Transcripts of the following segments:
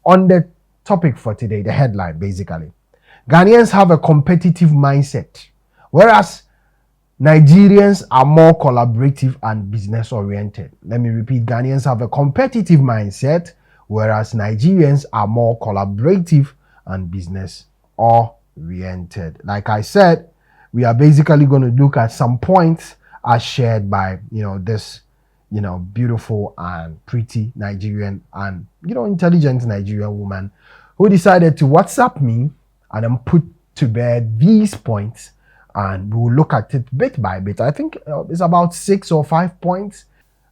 on the topic for today, the headline basically, Ghanaians have a competitive mindset, whereas Nigerians are more collaborative and business oriented. Let me repeat, Ghanaians have a competitive mindset, whereas Nigerians are more collaborative and business oriented. Like I said, we are basically going to look at some points as shared by, this, beautiful and pretty Nigerian and, intelligent Nigerian woman who decided to WhatsApp me and then put to bed these points, and we will look at it bit by bit. I think it's about 6 or 5 points.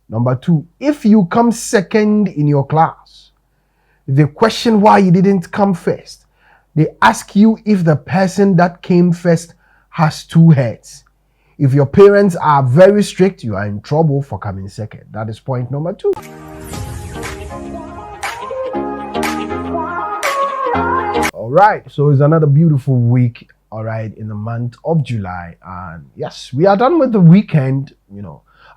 Number 2, if you come second in your class, they question why you didn't come first. They ask you if the person that came first has 2 heads. If your parents are very strict, you are in trouble for coming second. That is point number 2. All right, so it's another beautiful week, all right, in the month of July. And yes, we are done with the weekend.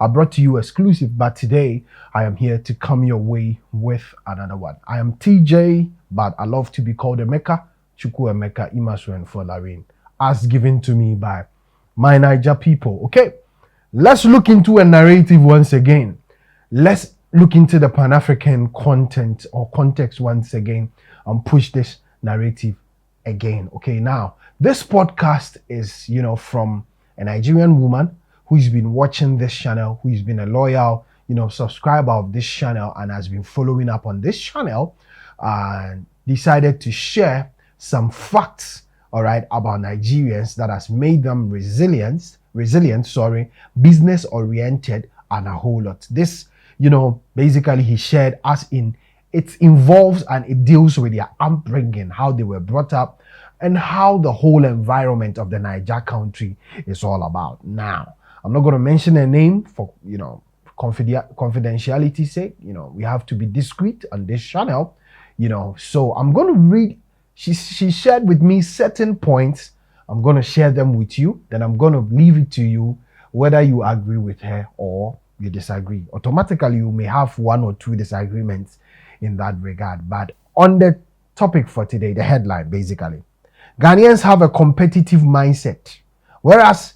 I brought to you exclusive, but today I am here to come your way with another one. I am TJ, but I love to be called Emeka, Chukwu Emeka, Imasuen Folarin, as given to me by my Niger people. Okay, let's look into a narrative once again. Let's look into the Pan-African content or context once again and push this narrative again. Okay, now this podcast is, from a Nigerian woman who's been watching this channel, who's been a loyal, subscriber of this channel and has been following up on this channel and decided to share some facts, all right, about Nigerians that has made them resilient, business oriented and a whole lot. This, basically he shared as in it involves and it deals with their upbringing, how they were brought up and how the whole environment of the Niger country is all about. Now, I'm not going to mention a name for, confidentiality's sake. We have to be discreet on this channel, so I'm going to read. She shared with me certain points. I'm going to share them with you. Then I'm going to leave it to you whether you agree with her or you disagree. Automatically, you may have 1 or 2 disagreements in that regard. But on the topic for today, the headline basically, Ghanaians have a competitive mindset, whereas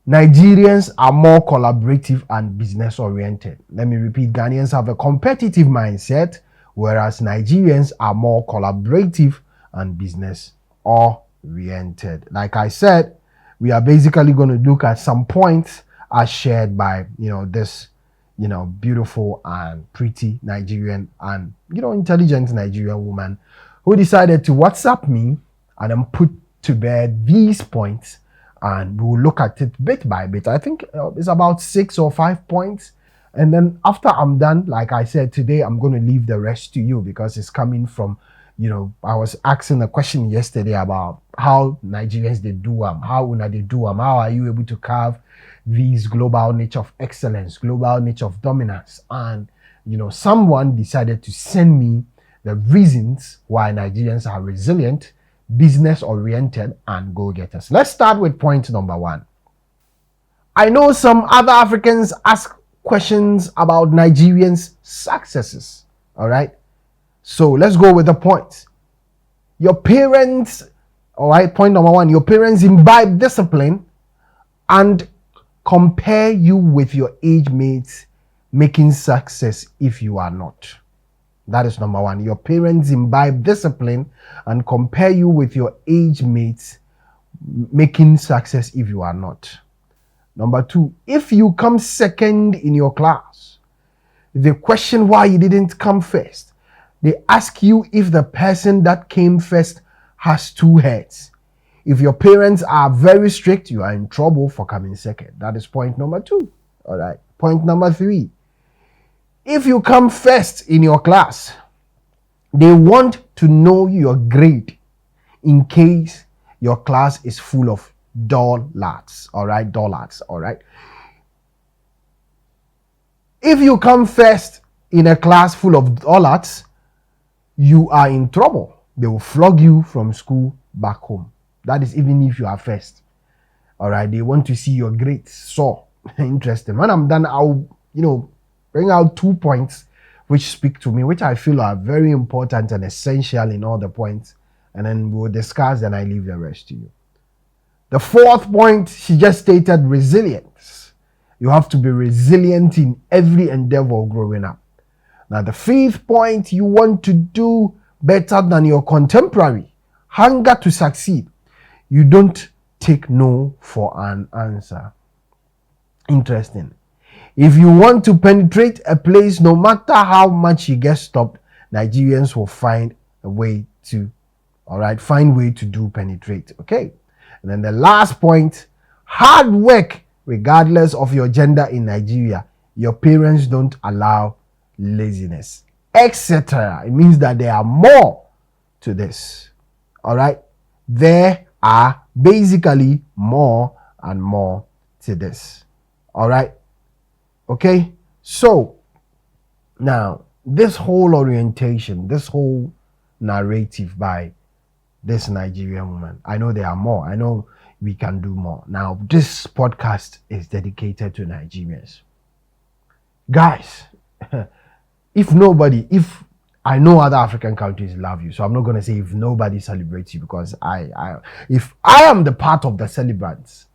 Nigerians are more collaborative and business oriented. Let me repeat, Ghanaians have a competitive mindset, whereas Nigerians are more collaborative and business oriented. Like I said, we are basically going to look at some points as shared by, this, beautiful and pretty Nigerian and, intelligent Nigerian woman who decided to WhatsApp me and then put to bed these points, and we will look at it bit by bit. I think it's about 6 or 5 points. And then after I'm done, like I said, today I'm going to leave the rest to you because it's coming from, I was asking a question yesterday about how Nigerians they do how they do how are you able to carve these global niche of excellence, global niche of dominance, and someone decided to send me the reasons why Nigerians are resilient, business oriented, and go-getters. Let's start with point number 1. I know some other Africans ask questions about Nigerians' successes. All right. So let's go with the points. Your parents, all right, point number 1, your parents imbibe discipline and compare you with your age mates making success if you are not. That is number 1. Your parents imbibe discipline and compare you with your age mates making success if you are not. Number 2, if you come second in your class, they question why you didn't come first. They ask you if the person that came first has 2 heads. If your parents are very strict, you are in trouble for coming second. That is point number 2. All right. Point number 3. If you come first in your class, they want to know your grade in case your class is full of dull lads. All right. Dull lads. All right. If you come first in a class full of dull lads, you are in trouble. They will flog you from school back home. That is even if you are first. All right. They want to see your grades. So interesting. When I'm done, I'll, bring out 2 points which speak to me, which I feel are very important and essential in all the points. And then we'll discuss, and I leave the rest to you. The fourth point, she just stated resilience. You have to be resilient in every endeavor growing up. Now, the fifth point, you want to do better than your contemporary. Hunger to succeed. You don't take no for an answer. Interesting. If you want to penetrate a place, no matter how much you get stopped, Nigerians will find a way to, find way to do penetrate. Okay. And then the last point, hard work, regardless of your gender in Nigeria. Your parents don't allow laziness, etc. It means that there are more to this. All right. There are basically more and more to this. All right. Okay. So now this whole orientation, this whole narrative by this Nigerian woman, I know there are more. I know we can do more. Now, this podcast is dedicated to Nigerians. Guys, if I know other African countries love you, so I'm not going to say if nobody celebrates you, because if I am the part of the celebrants,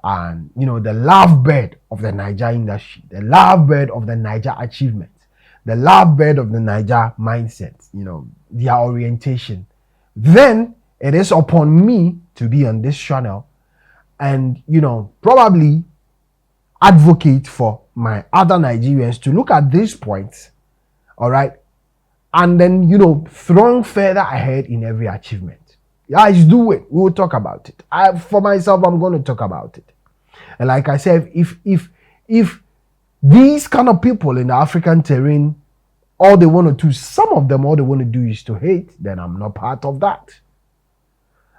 and the lovebird of the Niger industry, the lovebird of the Niger achievement, the lovebird of the Niger mindset, their orientation, then it is upon me to be on this channel and probably advocate for my other Nigerians to look at these points, all right, and then throng further ahead in every achievement. Guys, do it. We will talk about it. For myself, I'm going to talk about it. And like I said, if these kind of people in the African terrain, all they want to do, some of them, all they want to do is to hate, then I'm not part of that.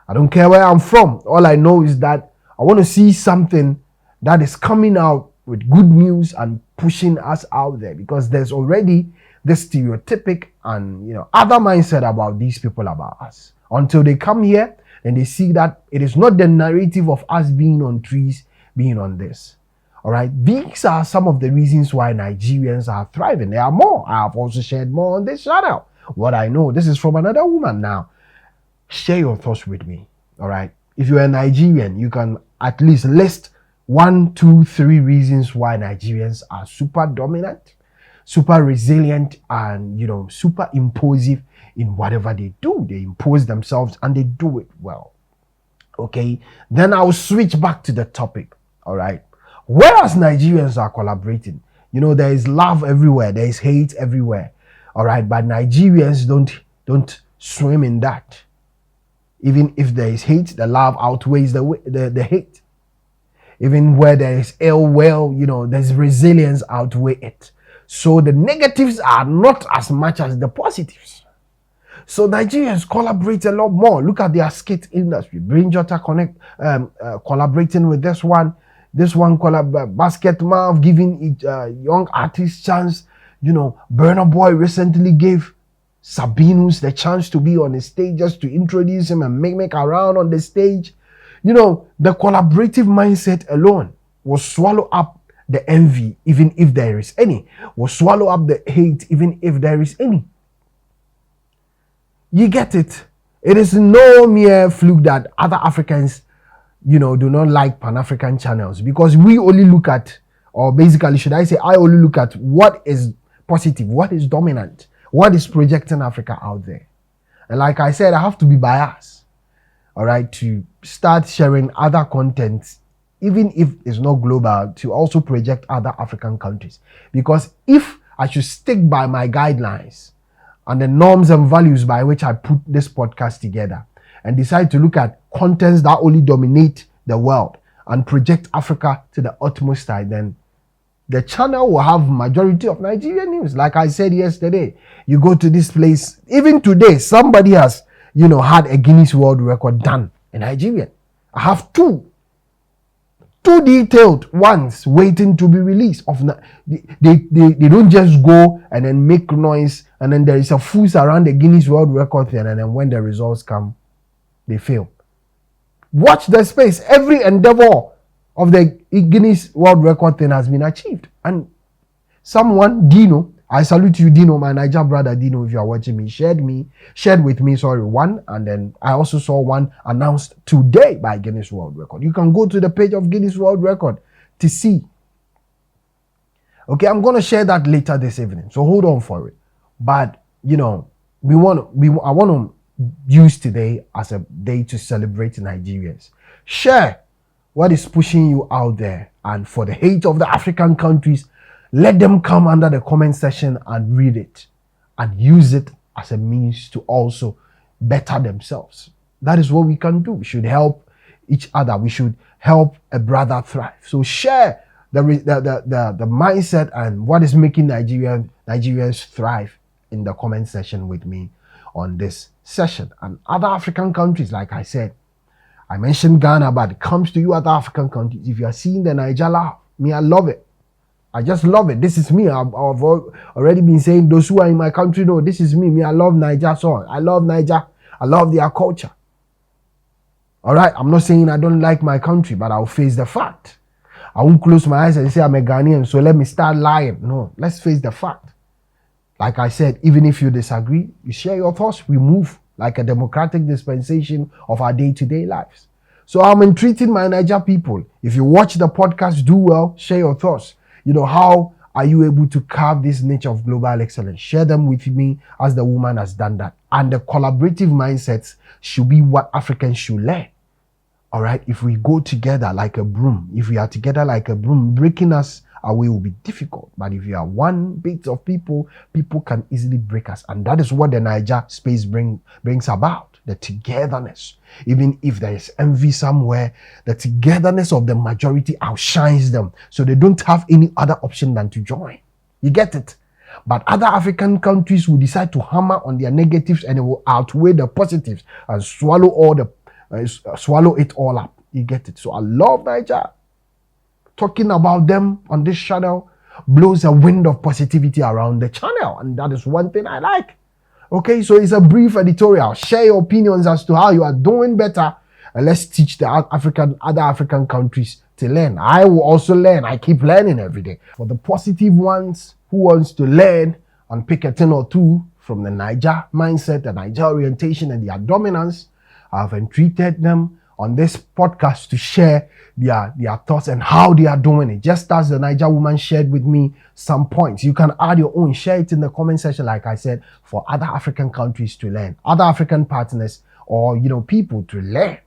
I don't care where I'm from. All I know is that I want to see something that is coming out with good news and pushing us out there, because there's already this stereotypic and other mindset about these people, about us. Until they come here and they see that it is not the narrative of us being on trees, being on this. All right. These are some of the reasons why Nigerians are thriving. There are more. I have also shared more on this channel. What I know, this is from another woman. Now, share your thoughts with me. All right. If you're a Nigerian, you can at least list 1, 2, 3 reasons why Nigerians are super dominant, super resilient, and super imposive in whatever they do. They impose themselves and they do it well. Okay. Then I'll switch back to the topic. All right. Whereas Nigerians are collaborating, there is love everywhere, there is hate everywhere. All right, but Nigerians don't swim in that. Even if there is hate, the love outweighs the hate. Even where there is ill will, there's resilience outweigh it. So the negatives are not as much as the positives. So Nigerians collaborate a lot more. Look at their skit industry. Brain Jotter collaborating with this one Basket Mouth giving young artists chance. Burna Boy recently gave Sabinus the chance to be on the stage, just to introduce him and make around on the stage. The collaborative mindset alone will swallow up the envy, even if there is any, will swallow up the hate, even if there is any. You get it? It is no mere fluke that other Africans do not like Pan-African channels, because we only look at, or basically should I say, I only look at what is positive, what is dominant, what is projecting Africa out there. And like I said, I have to be biased, all right, to start sharing other content, even if it's not global, to also project other African countries. Because if I should stick by my guidelines and the norms and values by which I put this podcast together, and decide to look at contents that only dominate the world and project Africa to the utmost side, then the channel will have majority of Nigerian news. Like I said yesterday, you go to this place, even today, somebody has, had a Guinness World Record done in Nigeria. I have two detailed ones waiting to be released. They don't just go and then make noise and then there is a fuss around the Guinness World Record thing, and then when the results come, they fail. Watch the space. Every endeavor of the Guinness World Record thing has been achieved. And someone, Dino, I salute you, Dino, my Niger brother Dino, if you are watching me. Shared with me, one, and then I also saw one announced today by Guinness World Record. You can go to the page of Guinness World Record to see. Okay, I'm gonna share that later this evening, so hold on for it. But I want to use today as a day to celebrate Nigerians. Share what is pushing you out there, and for the hate of the African countries, let them come under the comment section and read it and use it as a means to also better themselves. That is what we can do. We should help each other. We should help a brother thrive. So share the mindset and what is making Nigerians thrive in the comment section with me on this session. And other African countries, like I said, I mentioned Ghana, but it comes to you, other African countries. If you are seeing the Niger laugh, me, I love it. I just love it. This is me. I've already been saying, those who are in my country know this is me. Me, I love Niger song. I love Niger. I love their culture. All right. I'm not saying I don't like my country, but I'll face the fact. I won't close my eyes and say I'm a Ghanaian, so let me start lying. No, let's face the fact. Like I said, even if you disagree, you share your thoughts. We move like a democratic dispensation of our day-to-day lives. So I'm entreating my Niger people. If you watch the podcast, do well. Share your thoughts. How are you able to carve this nature of global excellence? Share them with me as the woman has done that. And the collaborative mindsets should be what Africans should learn. All right. If we go together like a broom, breaking us away will be difficult. But if you are one bit of people can easily break us. And that is what the Niger space brings about. The togetherness. Even if there is envy somewhere, the togetherness of the majority outshines them. So they don't have any other option than to join. You get it? But other African countries will decide to hammer on their negatives and it will outweigh the positives and swallow it all up. You get it? So I love Niger. Talking about them on this channel blows a wind of positivity around the channel. And that is one thing I like. Okay, so it's a brief editorial. Share your opinions as to how you are doing better. And let's teach the other African countries to learn. I will also learn. I keep learning every day. For the positive ones who wants to learn and pick a thing or two from the Niger mindset, the Niger orientation and their dominance, I've entreated them on this podcast to share their thoughts and how they are doing it. Just as the Niger woman shared with me some points, you can add your own. Share it in the comment section, like I said, for other African countries to learn, other African partners or people to learn.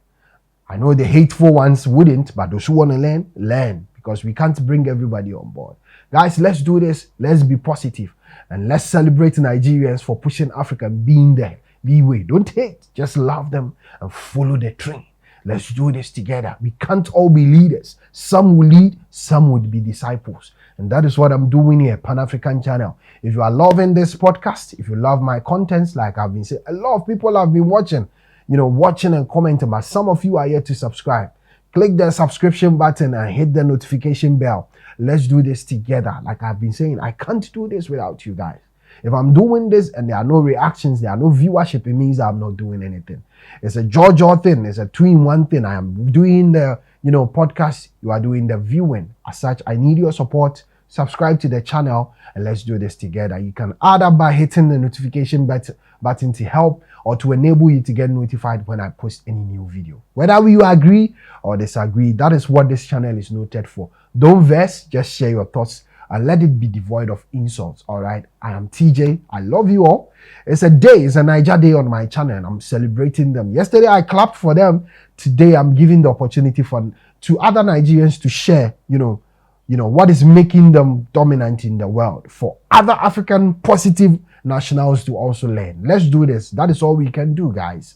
I know the hateful ones wouldn't, but those who want to learn, because we can't bring everybody on board. Guys, let's do this. Let's be positive and let's celebrate Nigerians for pushing Africa, being there. Be way. Don't hate. Just love them and follow the train. Let's do this together. We can't all be leaders. Some will lead, some would be disciples. And that is what I'm doing here, Pan-African Channel. If you are loving this podcast, if you love my contents, like I've been saying, a lot of people have been watching and commenting, but some of you are yet to subscribe. Click the subscription button and hit the notification bell. Let's do this together. Like I've been saying, I can't do this without you guys. If I'm doing this and there are no reactions, there are no viewership, it means I'm not doing anything. It's a JoJo thing. It's a 2-in-1 thing. I am doing the, podcast. You are doing the viewing. As such, I need your support. Subscribe to the channel and let's do this together. You can add up by hitting the notification button to help or to enable you to get notified when I post any new video. Whether you agree or disagree, that is what this channel is noted for. Don't vex, just share your thoughts and let it be devoid of insults. All right. I am TJ. I love you all. It's a Niger day on my channel and I'm celebrating them. Yesterday I clapped for them. Today I'm giving the opportunity to other Nigerians to share, what is making them dominant in the world, for other African positive nationals to also learn. Let's do this. That is all we can do, guys.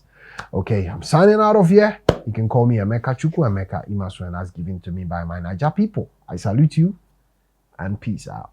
Okay, I'm signing out of here. You can call me Emeka Chukwu Emeka Imasuen, as given to me by my Niger people. I salute you and peace out.